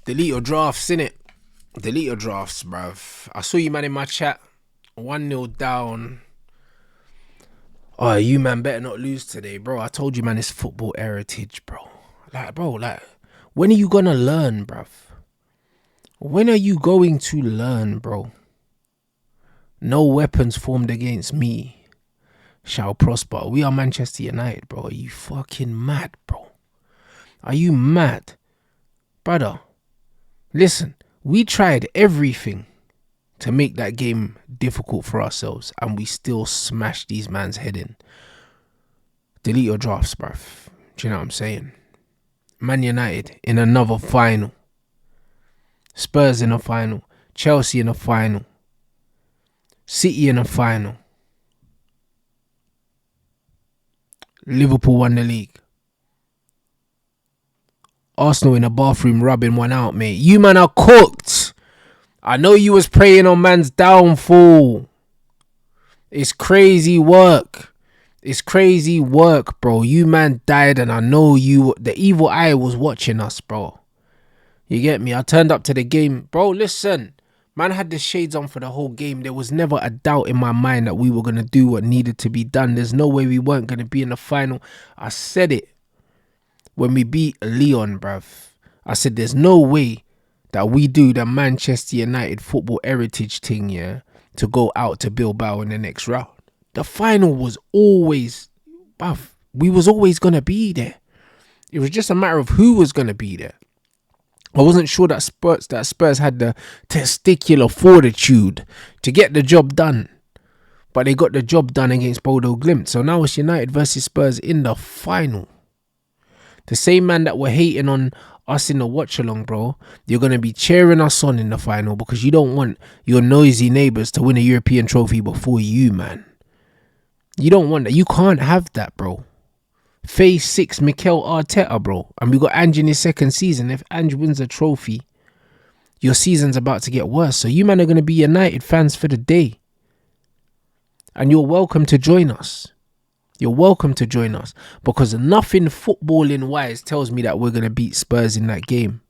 Delete your drafts, innit? Delete your drafts, bruv. I saw you, man, in my chat. 1-0 down. Oh, you, man, better not lose today, bro. I told you, man, it's football heritage, bro. Like, when are you gonna learn, bruv? When are you going to learn, bro? No weapons formed against me shall prosper. We are Manchester United, bro. Are you fucking mad, bro? Are you mad? Brother, listen, we tried everything to make that game difficult for ourselves, and we still smashed these man's head in. Delete your drafts, bruv. Do you know what I'm saying? Man United in another final. Spurs in a final. Chelsea in a final. City in a final. Liverpool won the league. Arsenal in a bathroom rubbing one out, mate. You man are cooked. I know you was praying on man's downfall. It's crazy work. It's crazy work, bro. You man died, and I know you. The evil eye was watching us, bro. You get me? I turned up to the game. Bro, listen. Man had the shades on for the whole game. There was never a doubt in my mind that we were going to do what needed to be done. There's no way we weren't going to be in the final. I said it when we beat Leon, bruv. I said there's no way that we do the Manchester United football heritage thing, yeah, to go out to Bilbao in the next round. The final was always, bruv, we was always going to be there. It was just a matter of who was going to be there. I wasn't sure that Spurs had the testicular fortitude to get the job done. But they got the job done against Bodo Glimt. So now it's United versus Spurs in the final. The same man that were hating on us in the watch along, bro, you're going to be cheering us on in the final because you don't want your noisy neighbours to win a European trophy before you, man. You don't want that. You can't have that, bro. Phase 6, Mikel Arteta, bro. And we got Ange in his second season. If Ange wins a trophy, your season's about to get worse. So you man are going to be United fans for the day. And you're welcome to join us. You're welcome to join us. Because nothing footballing wise tells me that we're going to beat Spurs in that game.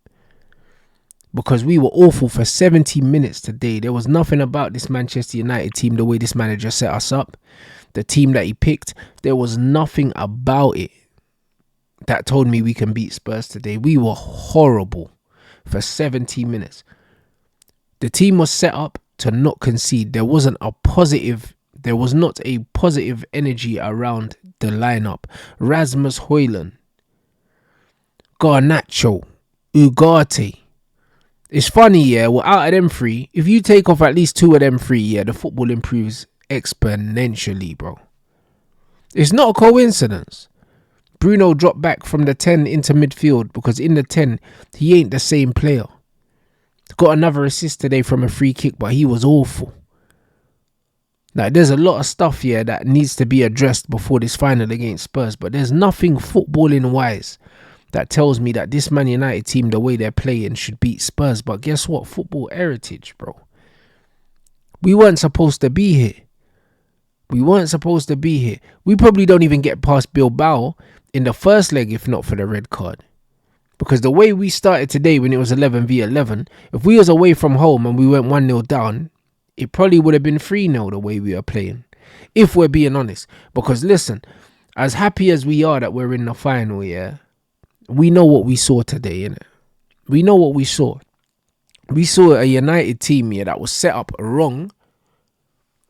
Because we were awful for 70 minutes today. There was nothing about this Manchester United team, the way this manager set us up. The team that he picked, there was nothing about it that told me we can beat Spurs today. We were horrible for 70 minutes. The team was set up to not concede. There was not a positive energy around the lineup. Rasmus Højlund, Garnacho, Ugarte. It's funny, yeah, well, out of them three, if you take off at least two of them three, yeah, the football improves exponentially, bro. It's not a coincidence. Bruno dropped back from the 10 into midfield because in the 10, he ain't the same player. Got another assist today from a free kick, but he was awful. Like, there's a lot of stuff here that needs to be addressed before this final against Spurs, but there's nothing footballing wise that tells me that this Man United team, the way they're playing, should beat Spurs. But guess what? Football heritage, bro. We weren't supposed to be here. We weren't supposed to be here. We probably don't even get past Bilbao in the first leg if not for the red card. Because the way we started today when it was 11v11, if we was away from home and we went 1-0 down, it probably would have been 3-0 the way we are playing. If we're being honest. Because listen, as happy as we are that we're in the final, yeah, we know what we saw today, innit? We know what we saw. We saw a United team here that was set up wrong.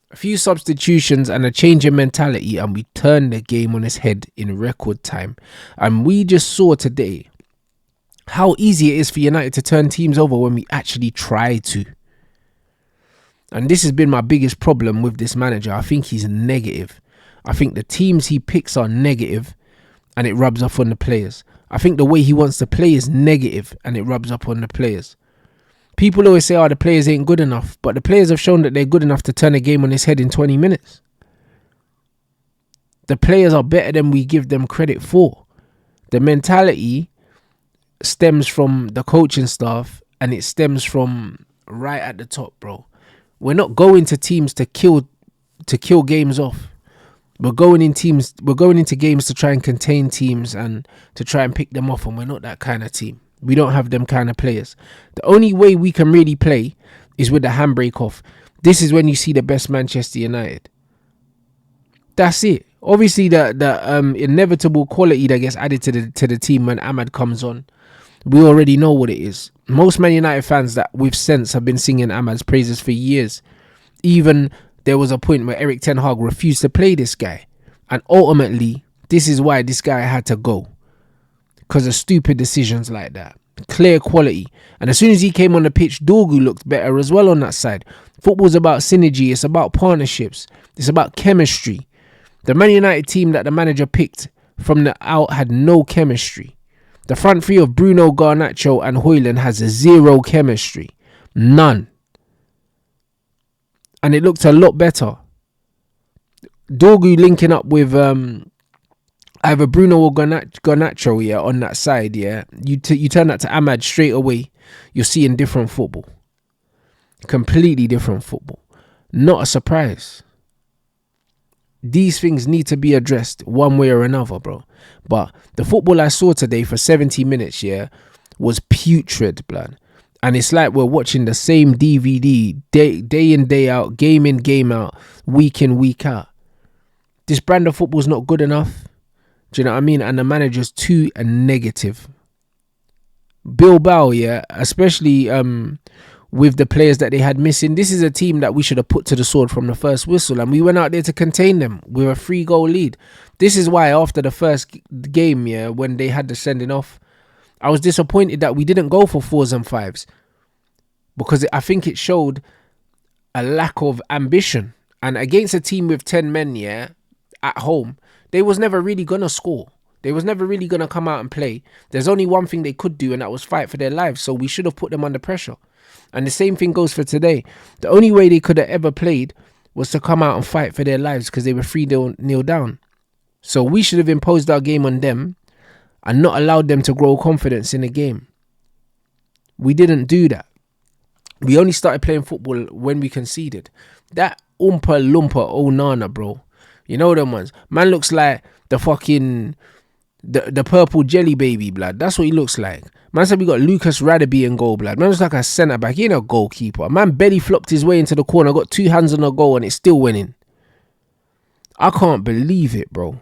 A few substitutions and a change in mentality, and we turned the game on its head in record time. And we just saw today how easy it is for United to turn teams over when we actually try to. And this has been my biggest problem with this manager. I think he's negative. I think the teams he picks are negative and it rubs off on the players. I think the way he wants to play is negative and it rubs up on the players. People always say, the players ain't good enough. But the players have shown that they're good enough to turn a game on its head in 20 minutes. The players are better than we give them credit for. The mentality stems from the coaching staff and it stems from right at the top, bro. We're not going to teams to kill games off. We're going into games to try and contain teams and to try and pick them off, and we're not that kind of team. We don't have them kind of players. The only way we can really play is with the handbrake off. This is when you see the best Manchester United. That's it. Obviously, the inevitable quality that gets added to the team when Ahmad comes on, we already know what it is. Most Man United fans that we've since have been singing Ahmad's praises for years. Even there was a point where Erik ten Hag refused to play this guy. And ultimately, this is why this guy had to go. Because of stupid decisions like that. Clear quality. And as soon as he came on the pitch, Dorgu looked better as well on that side. Football's about synergy. It's about partnerships. It's about chemistry. The Man United team that the manager picked from the out had no chemistry. The front three of Bruno, Garnacho and Højlund has zero chemistry. None. And it looked a lot better. Dorgu linking up with either Bruno or Garnacho, yeah, on that side, yeah. You turn that to Ahmad straight away, you're seeing different football. Completely different football. Not a surprise. These things need to be addressed one way or another, bro. But the football I saw today for 70 minutes, yeah, was putrid, blood. And it's like we're watching the same DVD day in, day out, game in, game out, week in, week out. This brand of football's not good enough. Do you know what I mean? And the manager's too negative. Bilbao, yeah, especially with the players that they had missing. This is a team that we should have put to the sword from the first whistle, and we went out there to contain them with a 3-goal lead. This is why after the first game, yeah, when they had the sending off, I was disappointed that we didn't go for 4s and 5s, because I think it showed a lack of ambition. And against a team with 10 men, yeah, at home, they was never really gonna score. They was never really gonna come out and play. There's only one thing they could do, and that was fight for their lives. So we should have put them under pressure. And the same thing goes for today. The only way they could have ever played was to come out and fight for their lives, because they were 3-0 down. So we should have imposed our game on them and not allowed them to grow confidence in the game. We didn't do that. We only started playing football when we conceded. That Oompa Loompa Onana, bro. You know them ones. Man looks like the fucking the purple jelly baby, blood. That's what he looks like. Man said we got Lucas Radaby in goal, blood. Man looks like a centre back. He ain't a goalkeeper. Man belly flopped his way into the corner, got 2 hands on the goal, and it's still winning. I can't believe it, bro.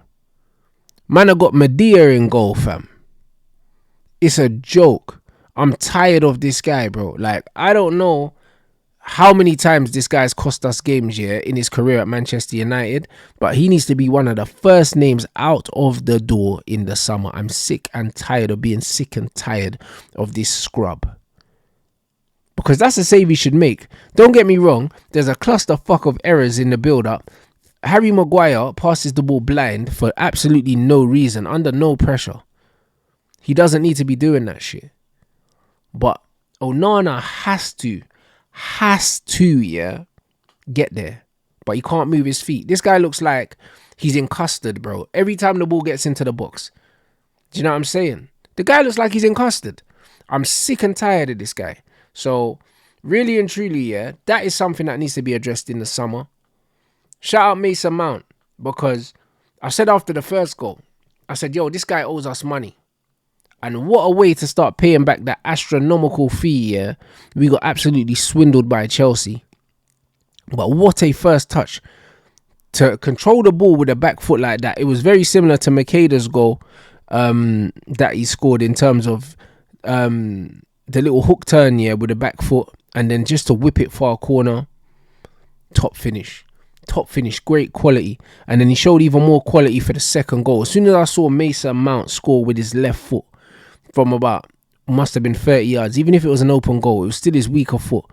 Man, I got Medea in goal, fam. It's a joke. I'm tired of this guy, bro. Like, I don't know how many times this guy's cost us games, yeah, in his career at Manchester United, but he needs to be one of the first names out of the door in the summer. I'm sick and tired of being sick and tired of this scrub. Because that's a save he should make. Don't get me wrong, there's a clusterfuck of errors in the build-up. Harry Maguire passes the ball blind for absolutely no reason, under no pressure. He doesn't need to be doing that shit. But Onana has to, yeah, get there. But he can't move his feet. This guy looks like he's in custard, bro. Every time the ball gets into the box. Do you know what I'm saying? The guy looks like he's in custard. I'm sick and tired of this guy. So, really and truly, yeah, that is something that needs to be addressed in the summer. Shout out Mason Mount, because I said after the first goal, I said, yo, this guy owes us money. And what a way to start paying back that astronomical fee, yeah. We got absolutely swindled by Chelsea. But what a first touch. To control the ball with a back foot like that. It was very similar to Makeda's goal that he scored, in terms of the little hook turn, yeah, with a back foot. And then just to whip it far corner. Top finish, great quality. And then he showed even more quality for the second goal. As soon as I saw Mason Mount score with his left foot from about, must have been 30 yards, even if it was an open goal, it was still his weaker foot.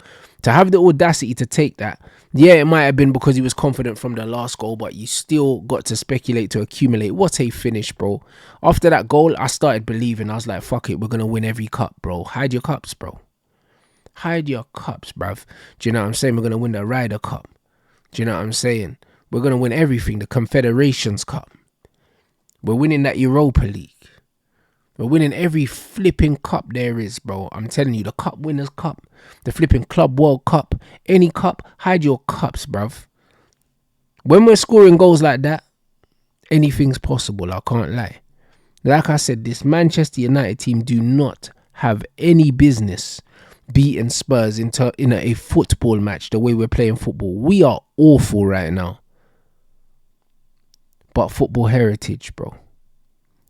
To have the audacity to take that, yeah, it might have been because he was confident from the last goal, but you still got to speculate to accumulate. What a finish, bro. After that goal, I started believing. I was like, fuck it, we're going to win every cup, bro. Hide your cups, bro. Hide your cups, bruv. Do you know what I'm saying? We're going to win the Ryder Cup. Do you know what I'm saying? We're going to win everything. The Confederations Cup. We're winning that Europa League. We're winning every flipping cup there is, bro. I'm telling you, the Cup Winners' Cup, the flipping Club World Cup, any cup, hide your cups, bruv. When we're scoring goals like that, anything's possible, I can't lie. Like I said, this Manchester United team do not have any business beating Spurs in a football match the way we're playing football. We are awful right now. But football heritage, bro.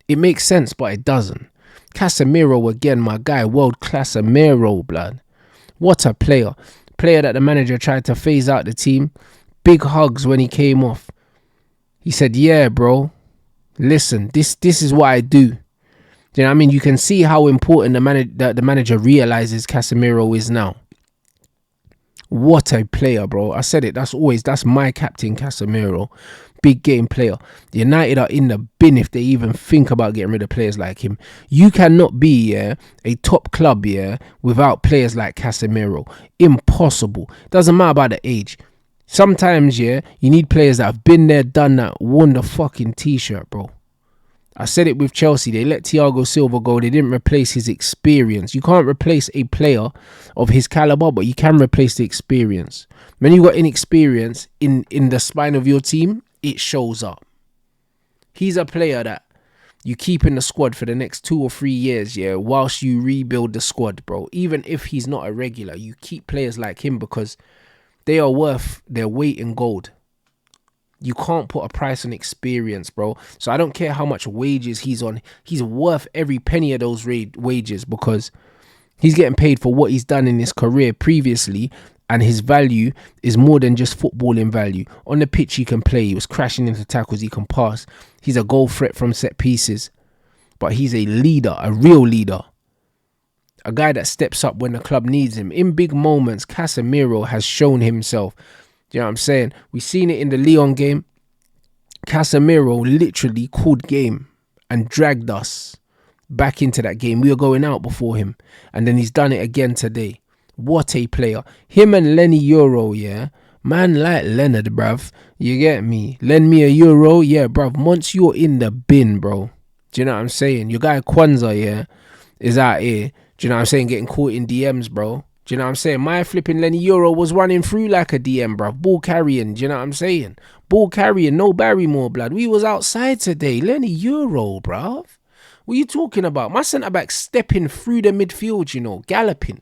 It makes sense, but it doesn't. Casemiro again, my guy. World Casemiro, blood. What a player. Player that the manager tried to phase out the team. Big hugs when he came off. He said, yeah, bro. Listen, this is what I do. Do you know what I mean? You can see how important the manager realizes Casemiro is now. What a player, bro. I said it. That's my captain, Casemiro. Big game player. United are in the bin if they even think about getting rid of players like him. You cannot be a top club without players like Casemiro. Impossible. Doesn't matter about the age. Sometimes you need players that have been there, done that, worn the fucking t-shirt, bro. I said it with Chelsea. They let Thiago Silva go. They didn't replace his experience. You can't replace a player of his caliber, but you can replace the experience. When you got inexperience in the spine of your team, it shows up. He's a player that you keep in the squad for the next 2 or 3 years, whilst you rebuild the squad, bro. Even if he's not a regular, you keep players like him because they are worth their weight in gold. You can't put a price on experience, bro. So I don't care how much wages he's on. He's worth every penny of those wages because he's getting paid for what he's done in his career previously, and his value is more than just footballing value. On the pitch, he can play. He was crashing into tackles. He can pass. He's a goal threat from set pieces. But he's a leader, a real leader. A guy that steps up when the club needs him. In big moments, Casemiro has shown himself. Do you know what I'm saying? We've seen it in the Lyon game. Casemiro literally called game and dragged us back into that game. We were going out before him. And then he's done it again today. What a player. Him and Lenny Euro, Man like Leonard, bruv. You get me? Lend me a euro, bruv. Once you're in the bin, bro. Do you know what I'm saying? Your guy Kwanzaa, is out here. Do you know what I'm saying? Getting caught in DMs, bro. Do you know what I'm saying? My flipping Lenny Euro was running through like a DM, bruv. Ball carrying. Do you know what I'm saying? Ball carrying. No Barrymore, blood. We was outside today. Lenny Euro, bruv. What are you talking about? My centre-back stepping through the midfield, galloping.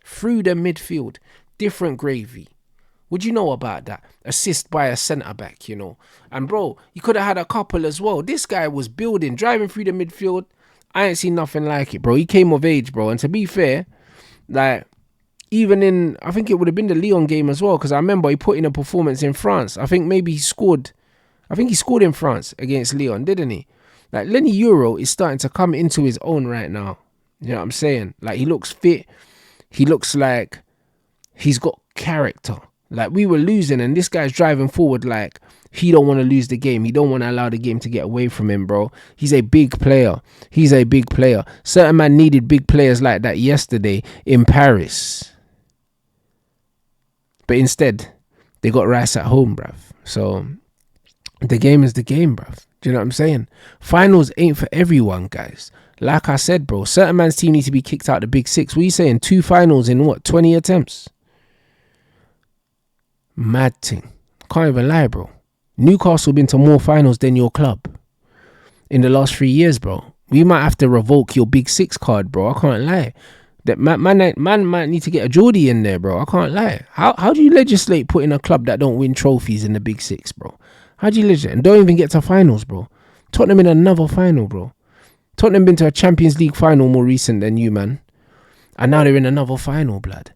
Through the midfield. Different gravy. What do you know about that? Assist by a centre-back, And, bro, you could have had a couple as well. This guy was building, driving through the midfield. I ain't seen nothing like it, bro. He came of age, bro. And to be fair, like, even in, I think it would have been the Lyon game as well, because I remember he put in a performance in France. I think maybe he scored. I think he scored in France against Lyon, didn't he? Like, Lenny Euro is starting to come into his own right now. You know what I'm saying? Like, he looks fit. He looks like he's got character. Like, we were losing and this guy's driving forward like he don't want to lose the game. He don't want to allow the game to get away from him, bro. He's a big player. He's a big player. Certain man needed big players like that yesterday in Paris. But instead, they got Rice at home, bruv. So, the game is the game, bruv. Do you know what I'm saying? Finals ain't for everyone, guys. Like I said, bro, certain man's team need to be kicked out the big six. What are you saying? 2 finals in what? 20 attempts? Mad thing. Can't even lie, bro. Newcastle been to more finals than your club in the last 3 years, bro. We might have to revoke your big six card, bro. I can't lie. That man might need to get a Geordie in there, bro. I can't lie. How do you legislate putting a club that don't win trophies in the big six, bro? How do you legislate? And don't even get to finals, bro. Tottenham in another final, bro. Tottenham been to a Champions League final more recent than you, man. And now they're in another final, blood.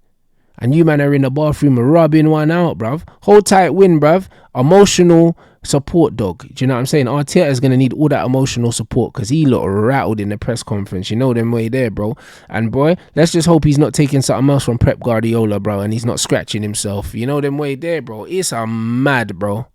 And you, man, are in the bathroom rubbing one out, bruv. Hold tight win, bruv. Emotional support, dog. Do you know what I'm saying? Arteta's going to need all that emotional support because he looked rattled in the press conference. You know them way there, bro. And, boy, let's just hope he's not taking something else from Pep Guardiola, bro, and he's not scratching himself. You know them way there, bro. It's a mad, bro.